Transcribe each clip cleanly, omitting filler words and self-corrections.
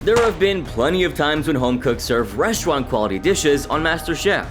There have been plenty of times when home cooks serve restaurant-quality dishes on MasterChef.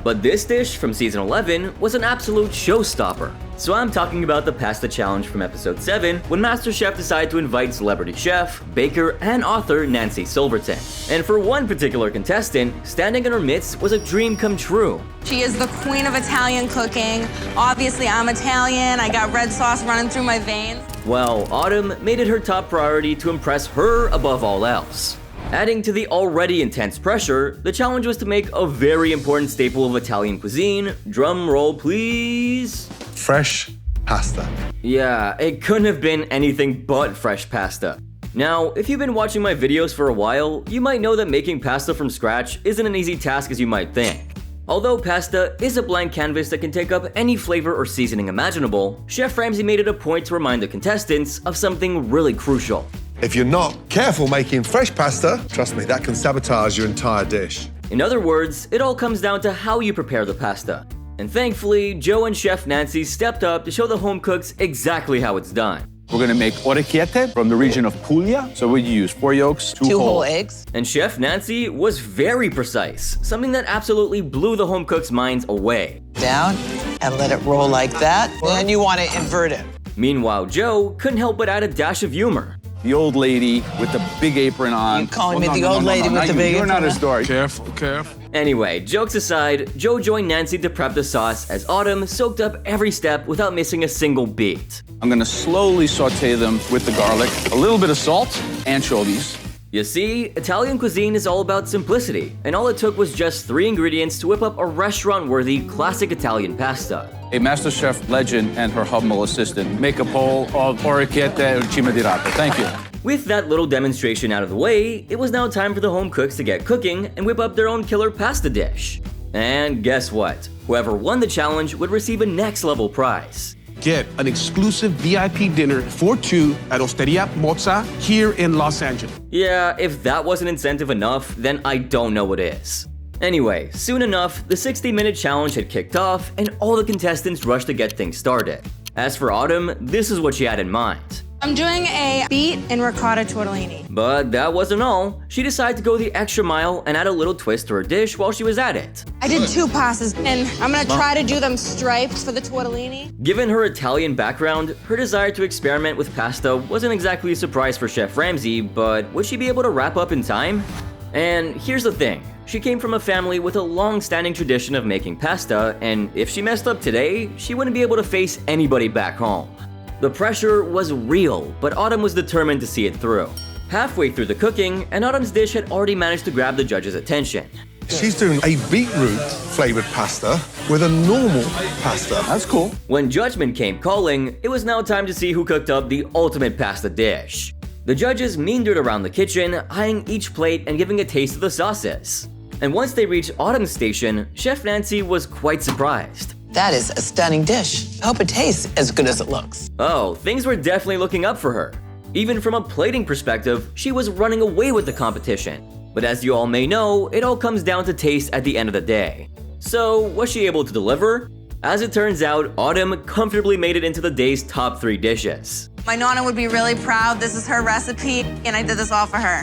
But this dish from season 11 was an absolute showstopper. So I'm talking about the pasta challenge from episode 7, when MasterChef decided to invite celebrity chef, baker, and author Nancy Silverton. And for one particular contestant, standing in her midst was a dream come true. She is the queen of Italian cooking. Obviously, I'm Italian. I got red sauce running through my veins. Well, Autumn made it her top priority to impress her above all else. Adding to the already intense pressure, the challenge was to make a very important staple of Italian cuisine. Drum roll, please. Fresh pasta. Yeah, it couldn't have been anything but fresh pasta. Now, if you've been watching my videos for a while, you might know that making pasta from scratch isn't an easy task as you might think. Although pasta is a blank canvas that can take up any flavor or seasoning imaginable, Chef Ramsay made it a point to remind the contestants of something really crucial. If you're not careful making fresh pasta, trust me, that can sabotage your entire dish. In other words, it all comes down to how you prepare the pasta. And thankfully, Joe and Chef Nancy stepped up to show the home cooks exactly how it's done. We're gonna make orecchiette from the region of Puglia. So we use 4 yolks, 2 whole eggs. And Chef Nancy was very precise, something that absolutely blew the home cooks' minds away. Down and let it roll like that. And you want to invert it. Meanwhile, Joe couldn't help but add a dash of humor. The old lady with the big apron on. You calling me the old lady with the big You're apron not on? a story. Careful, careful. Anyway, jokes aside, Joe joined Nancy to prep the sauce as Autumn soaked up every step without missing a single beat. I'm gonna slowly saute them with the garlic, a little bit of salt, anchovies. You see, Italian cuisine is all about simplicity, and all it took was just 3 ingredients to whip up a restaurant-worthy classic Italian pasta. A MasterChef legend and her humble assistant make a bowl of orecchiette and cima di rape. Thank you. With that little demonstration out of the way, it was now time for the home cooks to get cooking and whip up their own killer pasta dish. And guess what? Whoever won the challenge would receive a next-level prize. Get an exclusive VIP dinner for 2 at Osteria Mozza here in Los Angeles. Yeah, if that wasn't incentive enough, then I don't know what is. Anyway, soon enough, the 60-minute challenge had kicked off and all the contestants rushed to get things started. As for Autumn, this is what she had in mind. I'm doing a beet and ricotta tortellini. But that wasn't all. She decided to go the extra mile and add a little twist to her dish while she was at it. I did 2 pastas, and I'm gonna try to do them striped for the tortellini. Given her Italian background, her desire to experiment with pasta wasn't exactly a surprise for Chef Ramsay, but would she be able to wrap up in time? And here's the thing. She came from a family with a long-standing tradition of making pasta, and if she messed up today, she wouldn't be able to face anybody back home. The pressure was real, but Autumn was determined to see it through. Halfway through the cooking, and Autumn's dish had already managed to grab the judges' attention. She's doing a beetroot-flavored pasta with a normal pasta. That's cool. When judgment came calling, it was now time to see who cooked up the ultimate pasta dish. The judges meandered around the kitchen, eyeing each plate and giving a taste of the sauces. And once they reached Autumn's station, Chef Nancy was quite surprised. That is a stunning dish. I hope it tastes as good as it looks. Oh, things were definitely looking up for her. Even from a plating perspective, she was running away with the competition. But as you all may know, it all comes down to taste at the end of the day. So, was she able to deliver? As it turns out, Autumn comfortably made it into the day's top 3 dishes. My nonna would be really proud. This is her recipe, and I did this all for her.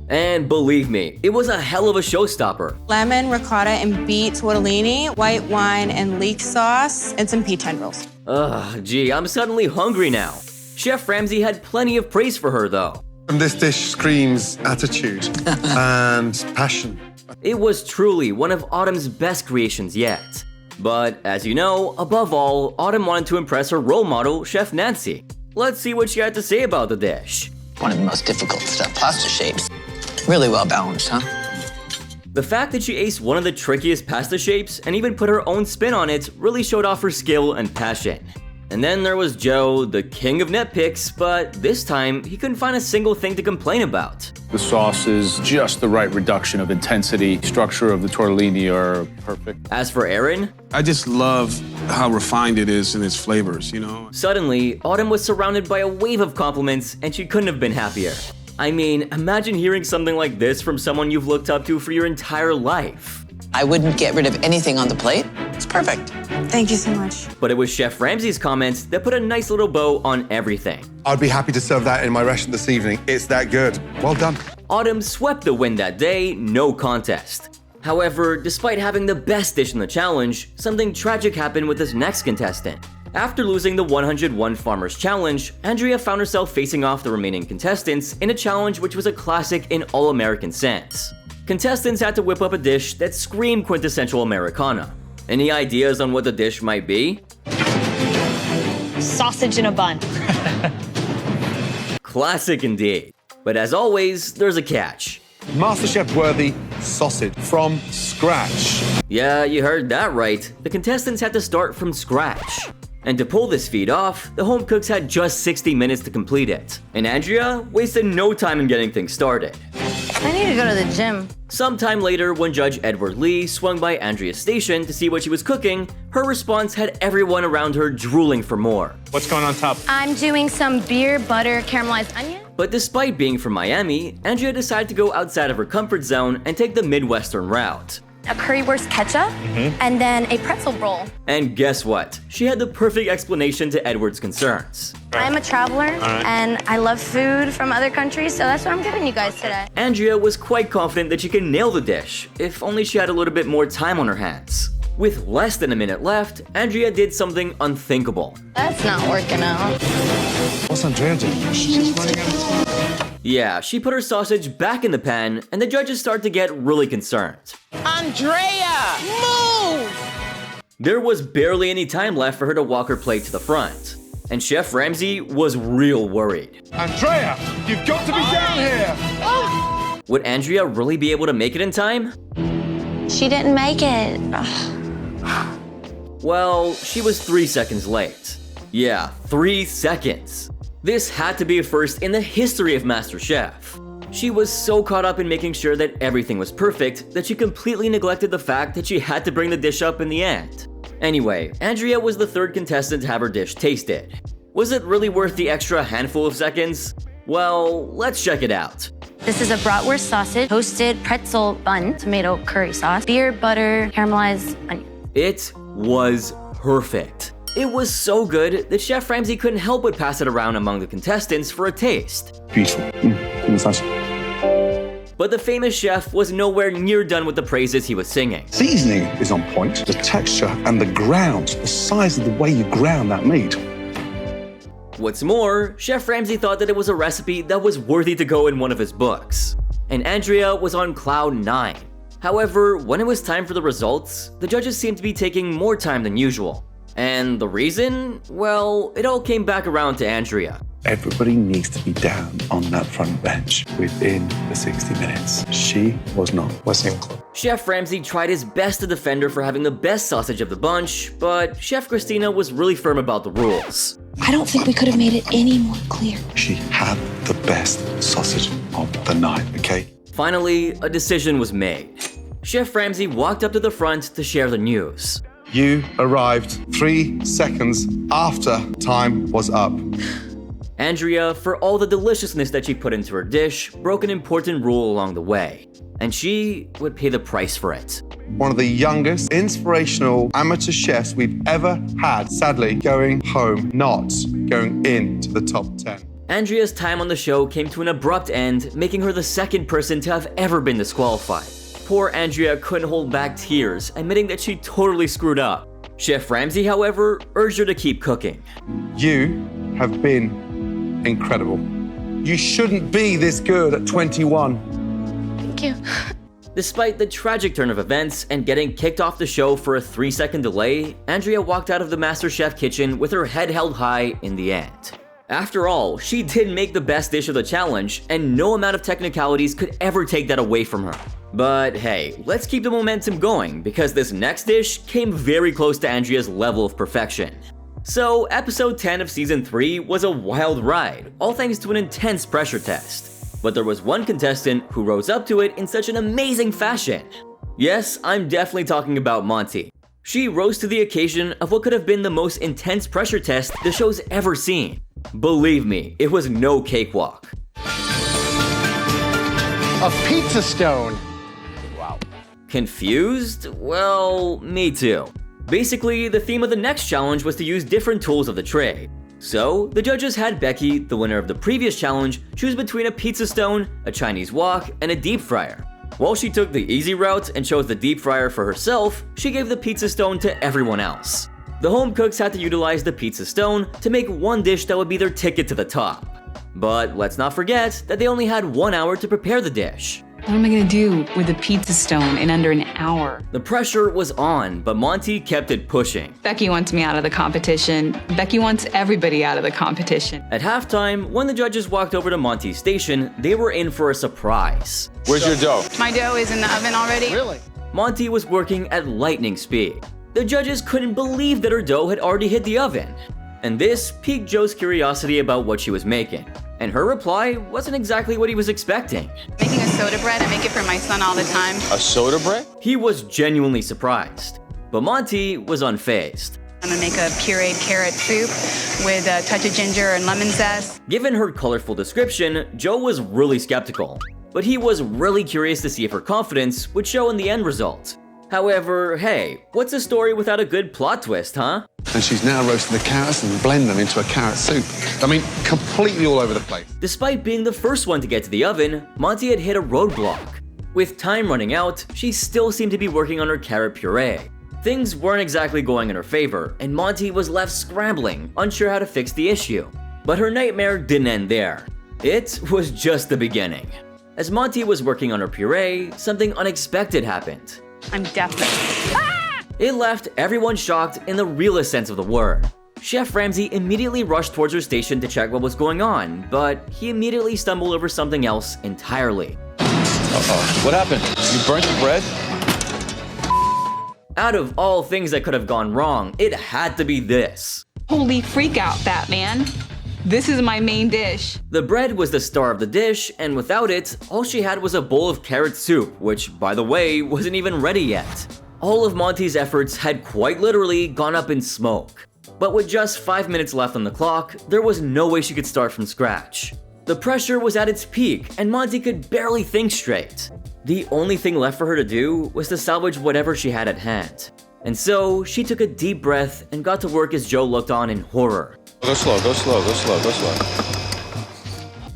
And believe me, it was a hell of a showstopper. Lemon, ricotta, and beet tortellini, white wine, and leek sauce, and some pea tendrils. Ugh, gee, I'm suddenly hungry now. Chef Ramsay had plenty of praise for her, though. And this dish screams attitude and passion. It was truly one of Autumn's best creations yet. But as you know, above all, Autumn wanted to impress her role model, Chef Nancy. Let's see what she had to say about the dish. One of the most difficult stuff, pasta shapes. Really well balanced, huh? The fact that she aced one of the trickiest pasta shapes and even put her own spin on it really showed off her skill and passion. And then there was Joe, the king of nitpicks, but this time he couldn't find a single thing to complain about. The sauce is just the right reduction of intensity. Structure of the tortellini are perfect. As for Aaron, I just love how refined it is in its flavors, you know? suddenly Autumn was surrounded by a wave of compliments and she couldn't have been happier. I mean, imagine hearing something like this from someone you've looked up to for your entire life. I wouldn't get rid of anything on the plate. It's perfect. Thank you so much. But it was Chef Ramsay's comments that put a nice little bow on everything. I'd be happy to serve that in my restaurant this evening. It's that good. Well done. Autumn swept the win that day, no contest. However, despite having the best dish in the challenge, something tragic happened with this next contestant. After losing the 101 Farmers Challenge, Andrea found herself facing off the remaining contestants in a challenge which was a classic in all-American sense. Contestants had to whip up a dish that screamed quintessential Americana. Any ideas on what the dish might be? Sausage in a bun. Classic indeed. But as always, there's a catch. MasterChef-worthy sausage from scratch. Yeah, you heard that right. The contestants had to start from scratch. And to pull this feat off, the home cooks had just 60 minutes to complete it. And Andrea wasted no time in getting things started. I need to go to the gym. Sometime later, when Judge Edward Lee swung by Andrea's station to see what she was cooking, her response had everyone around her drooling for more. What's going on top? I'm doing some beer, butter, caramelized onion. But despite being from Miami, Andrea decided to go outside of her comfort zone and take the Midwestern route. A currywurst ketchup, and then a pretzel roll. And guess what? She had the perfect explanation to Edward's concerns. I'm a traveler, and I love food from other countries, so that's what I'm giving you guys today. Andrea was quite confident that she could nail the dish, if only she had a little bit more time on her hands. With less than a minute left, Andrea did something unthinkable. That's not working out. What's Andrea doing? She's running out of time. Yeah, she put her sausage back in the pan, and the judges start to get really concerned. Andrea, move! There was barely any time left for her to walk her plate to the front, and Chef Ramsay was real worried. Andrea, you've got to be down here! Would Andrea really be able to make it in time? She didn't make it. Well, she was 3 seconds late. Yeah, 3 seconds. This had to be a first in the history of MasterChef. She was so caught up in making sure that everything was perfect that she completely neglected the fact that she had to bring the dish up in the end. Anyway, Andrea was the third contestant to have her dish tasted. Was it really worth the extra handful of seconds? Well, let's check it out. This is a bratwurst sausage, toasted pretzel bun, tomato curry sauce, beer, butter, caramelized onion. It was perfect. It was so good that Chef Ramsay couldn't help but pass it around among the contestants for a taste. Beautiful. But the famous chef was nowhere near done with the praises he was singing. Seasoning is on point. The texture and the ground, the size of the way you ground that meat. What's more, Chef Ramsay thought that it was a recipe that was worthy to go in one of his books. And Andrea was on cloud 9. However, when it was time for the results, the judges seemed to be taking more time than usual. And the reason? Well, it all came back around to Andrea. Everybody needs to be down on that front bench within the 60 minutes. She was not. Chef Ramsay tried his best to defend her for having the best sausage of the bunch, but Chef Christina was really firm about the rules. I don't think we could have made it any more clear. She had the best sausage of the night, okay? Finally, a decision was made. Chef Ramsay walked up to the front to share the news. You arrived 3 seconds after time was up. Andrea, for all the deliciousness that she put into her dish, broke an important rule along the way, and she would pay the price for it. One of the youngest, inspirational amateur chefs we've ever had, sadly, going home, not going into the top 10. Andrea's time on the show came to an abrupt end, making her the second person to have ever been disqualified. Poor Andrea couldn't hold back tears, admitting that she totally screwed up. Chef Ramsay, however, urged her to keep cooking. You have been incredible. You shouldn't be this good at 21. Thank you. Despite the tragic turn of events and getting kicked off the show for a 3-second delay, Andrea walked out of the MasterChef kitchen with her head held high in the end. After all, she did make the best dish of the challenge, and no amount of technicalities could ever take that away from her. But hey, let's keep the momentum going, because this next dish came very close to Andrea's level of perfection. So, episode 10 of season 3 was a wild ride, all thanks to an intense pressure test. But there was one contestant who rose up to it in such an amazing fashion. Yes, I'm definitely talking about Monty. She rose to the occasion of what could have been the most intense pressure test the show's ever seen. Believe me, it was no cakewalk. A pizza stone. Confused? Well, me too. Basically, the theme of the next challenge was to use different tools of the trade. So, the judges had Becky, the winner of the previous challenge, choose between a pizza stone, a Chinese wok, and a deep fryer. While she took the easy route and chose the deep fryer for herself, she gave the pizza stone to everyone else. The home cooks had to utilize the pizza stone to make one dish that would be their ticket to the top. But let's not forget that they only had 1 hour to prepare the dish. What am I gonna do with a pizza stone in under an hour? The pressure was on, but Monty kept it pushing. Becky wants me out of the competition. Becky wants everybody out of the competition. At halftime, when the judges walked over to Monty's station, they were in for a surprise. Where's your dough? My dough is in the oven already. Really? Monty was working at lightning speed. The judges couldn't believe that her dough had already hit the oven. And this piqued Joe's curiosity about what she was making. And her reply wasn't exactly what he was expecting. Making a soda bread, I make it for my son all the time. A soda bread? He was genuinely surprised. But Monty was unfazed. I'm gonna make a pureed carrot soup with a touch of ginger and lemon zest. Given her colorful description, Joe was really skeptical. But he was really curious to see if her confidence would show in the end result. However, hey, what's a story without a good plot twist, huh? And she's now roasting the carrots and blending them into a carrot soup. I mean, completely all over the place. Despite being the first one to get to the oven, Monty had hit a roadblock. With time running out, she still seemed to be working on her carrot puree. Things weren't exactly going in her favor, and Monty was left scrambling, unsure how to fix the issue. But her nightmare didn't end there. It was just the beginning. As Monty was working on her puree, something unexpected happened. I'm definitely. It left everyone shocked in the realest sense of the word. Chef Ramsay immediately rushed towards her station to check what was going on, but he immediately stumbled over something else entirely. Uh-oh. What happened? You burnt the bread? Out of all things that could have gone wrong, it had to be this. Holy freak out, Batman. This is my main dish. The bread was the star of the dish, and without it, all she had was a bowl of carrot soup, which, by the way, wasn't even ready yet. All of Monty's efforts had quite literally gone up in smoke. But with just 5 minutes left on the clock, there was no way she could start from scratch. The pressure was at its peak, and Monty could barely think straight. The only thing left for her to do was to salvage whatever she had at hand. And so, she took a deep breath and got to work as Joe looked on in horror. Go slow, go slow, go slow, go slow.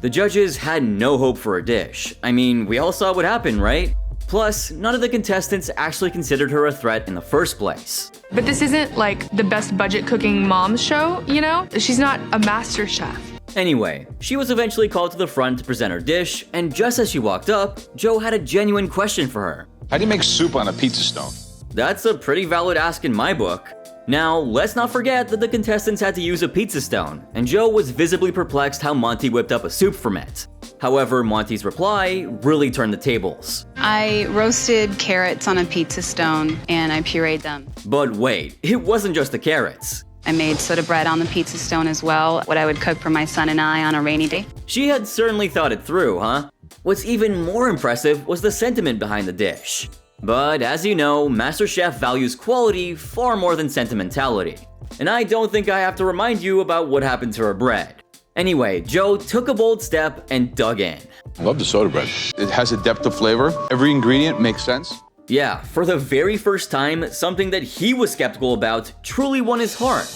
The judges had no hope for her dish. I mean, we all saw what happened, right? Plus, none of the contestants actually considered her a threat in the first place. But this isn't like the best budget cooking mom's show, you know? She's not a MasterChef. Anyway, she was eventually called to the front to present her dish, and just as she walked up, Joe had a genuine question for her. How do you make soup on a pizza stone? That's a pretty valid ask in my book. Now, let's not forget that the contestants had to use a pizza stone, and Joe was visibly perplexed how Monty whipped up a soup from it. However, Monty's reply really turned the tables. I roasted carrots on a pizza stone and I pureed them. But wait, it wasn't just the carrots. I made soda bread on the pizza stone as well, what I would cook for my son and I on a rainy day. She had certainly thought it through, huh? What's even more impressive was the sentiment behind the dish. But as you know, MasterChef values quality far more than sentimentality. And I don't think I have to remind you about what happened to her bread. Anyway, Joe took a bold step and dug in. I love the soda bread. It has a depth of flavor. Every ingredient makes sense. Yeah, for the very first time, something that he was skeptical about truly won his heart.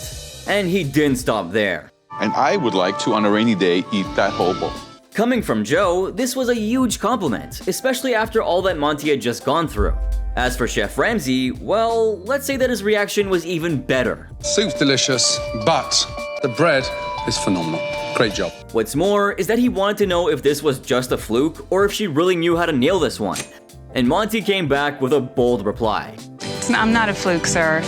And he didn't stop there. And I would like to, on a rainy day, eat that whole bowl. Coming from Joe, this was a huge compliment, especially after all that Monty had just gone through. As for Chef Ramsay, well, let's say that his reaction was even better. Soup's delicious, but the bread is phenomenal. Great job. What's more is that he wanted to know if this was just a fluke or if she really knew how to nail this one. And Monty came back with a bold reply. I'm not a fluke, sir.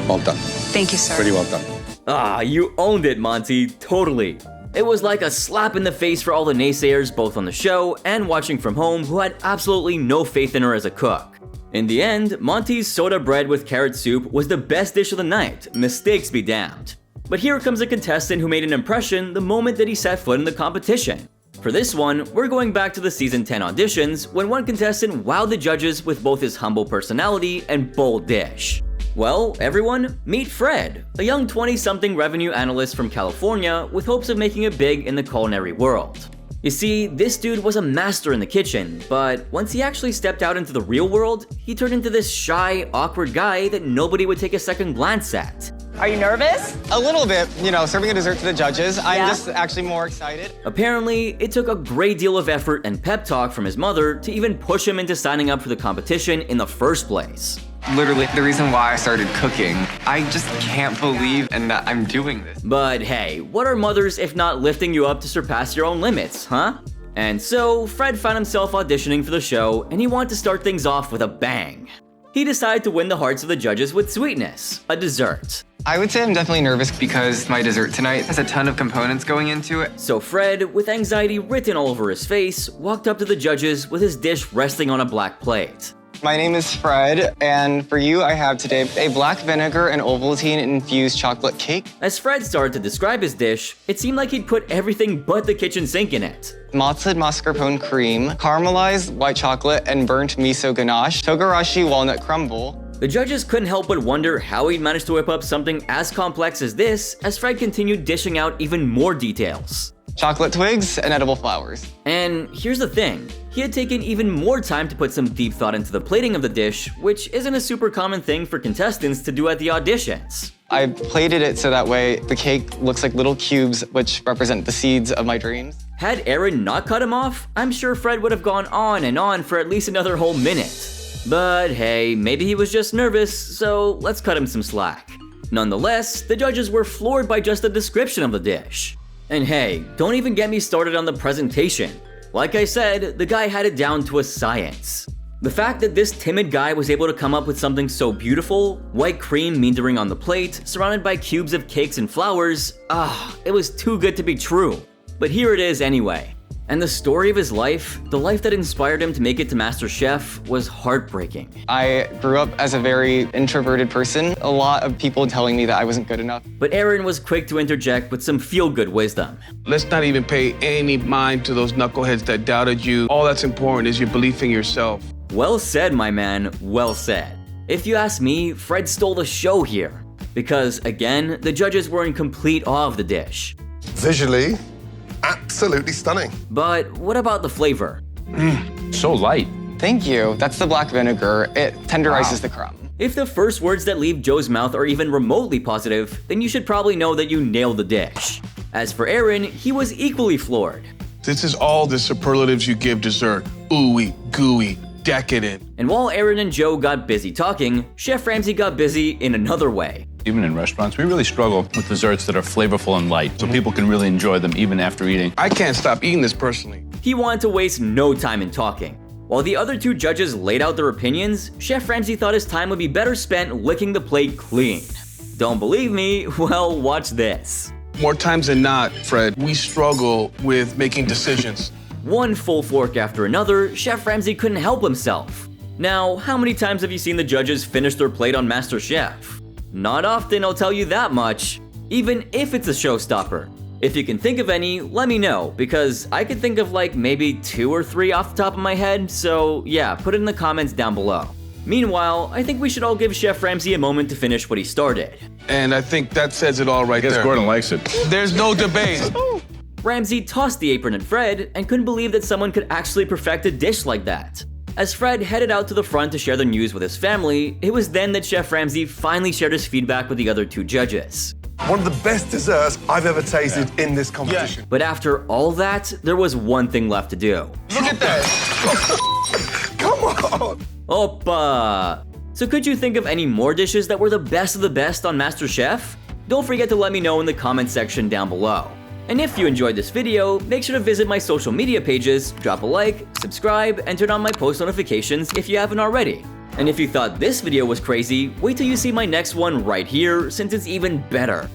Well done. Thank you, sir. Pretty well done. Ah, you owned it, Monty, totally. It was like a slap in the face for all the naysayers both on the show and watching from home who had absolutely no faith in her as a cook. In the end, Monty's soda bread with carrot soup was the best dish of the night, mistakes be damned. But here comes a contestant who made an impression the moment that he set foot in the competition. For this one, we're going back to the season 10 auditions when one contestant wowed the judges with both his humble personality and bold dish. Well, everyone, meet Fred, a young 20-something revenue analyst from California with hopes of making it big in the culinary world. You see, this dude was a master in the kitchen, but once he actually stepped out into the real world, he turned into this shy, awkward guy that nobody would take a second glance at. Are you nervous? A little bit, you know, serving a dessert to the judges. I'm just actually more excited. Apparently, it took a great deal of effort and pep talk from his mother to even push him into signing up for the competition in the first place. Literally, the reason why I started cooking. I just can't believe that I'm doing this. But hey, what are mothers if not lifting you up to surpass your own limits, huh? And so, Fred found himself auditioning for the show, and he wanted to start things off with a bang. He decided to win the hearts of the judges with sweetness, a dessert. I would say I'm definitely nervous because my dessert tonight has a ton of components going into it. So Fred, with anxiety written all over his face, walked up to the judges with his dish resting on a black plate. My name is Fred, and for you, I have today a black vinegar and Ovaltine infused chocolate cake. As Fred started to describe his dish, it seemed like he'd put everything but the kitchen sink in it. Malted mascarpone cream, caramelized white chocolate, and burnt miso ganache, togarashi walnut crumble. The judges couldn't help but wonder how he'd managed to whip up something as complex as this, as Fred continued dishing out even more details. Chocolate twigs and edible flowers. And here's the thing, he had taken even more time to put some deep thought into the plating of the dish, which isn't a super common thing for contestants to do at the auditions. I plated it so that way the cake looks like little cubes, which represent the seeds of my dreams. Had Aaron not cut him off, I'm sure Fred would have gone on and on for at least another whole minute. But hey, maybe he was just nervous, so let's cut him some slack. Nonetheless, the judges were floored by just the description of the dish. And hey, don't even get me started on the presentation. Like I said, the guy had it down to a science. The fact that this timid guy was able to come up with something so beautiful, white cream meandering on the plate, surrounded by cubes of cakes and flowers, it was too good to be true. But here it is anyway. And the story of his life, the life that inspired him to make it to MasterChef, was heartbreaking. I grew up as a very introverted person, a lot of people telling me that I wasn't good enough. But Aaron was quick to interject with some feel-good wisdom. Let's not even pay any mind to those knuckleheads that doubted you. All that's important is your belief in yourself. Well said, my man, well said. If you ask me, Fred stole the show here. Because, again, the judges were in complete awe of the dish. Visually, absolutely stunning. But what about the flavor? So light. Thank you. That's the black vinegar. It tenderizes the crumb. If the first words that leave Joe's mouth are even remotely positive, then you should probably know that you nailed the dish. As for Aaron, he was equally floored. This is all the superlatives you give dessert. Ooey, gooey, decadent. And while Aaron and Joe got busy talking, Chef Ramsay got busy in another way. Even in restaurants, we really struggle with desserts that are flavorful and light, so people can really enjoy them even after eating. I can't stop eating this personally. He wanted to waste no time in talking. While the other two judges laid out their opinions, Chef Ramsay thought his time would be better spent licking the plate clean. Don't believe me? Well, watch this. More times than not, Fred, we struggle with making decisions. One full fork after another, Chef Ramsay couldn't help himself. Now, how many times have you seen the judges finish their plate on MasterChef? Not often, I'll tell you that much. Even if it's a showstopper. If you can think of any, let me know, because I could think of like maybe 2 or 3 off the top of my head, so yeah, put it in the comments down below. Meanwhile, I think we should all give Chef Ramsay a moment to finish what he started. And I think that says it all right there. I guess Gordon likes it. There's no debate. Ramsay tossed the apron at Fred and couldn't believe that someone could actually perfect a dish like that. As Fred headed out to the front to share the news with his family, it was then that Chef Ramsay finally shared his feedback with the other two judges. One of the best desserts I've ever tasted in this competition. But after all that, there was one thing left to do. Look at that. Come on. Oppa! So could you think of any more dishes that were the best of the best on MasterChef? Don't forget to let me know in the comment section down below. And if you enjoyed this video, make sure to visit my social media pages, drop a like, subscribe, and turn on my post notifications if you haven't already. And if you thought this video was crazy, wait till you see my next one right here, since it's even better.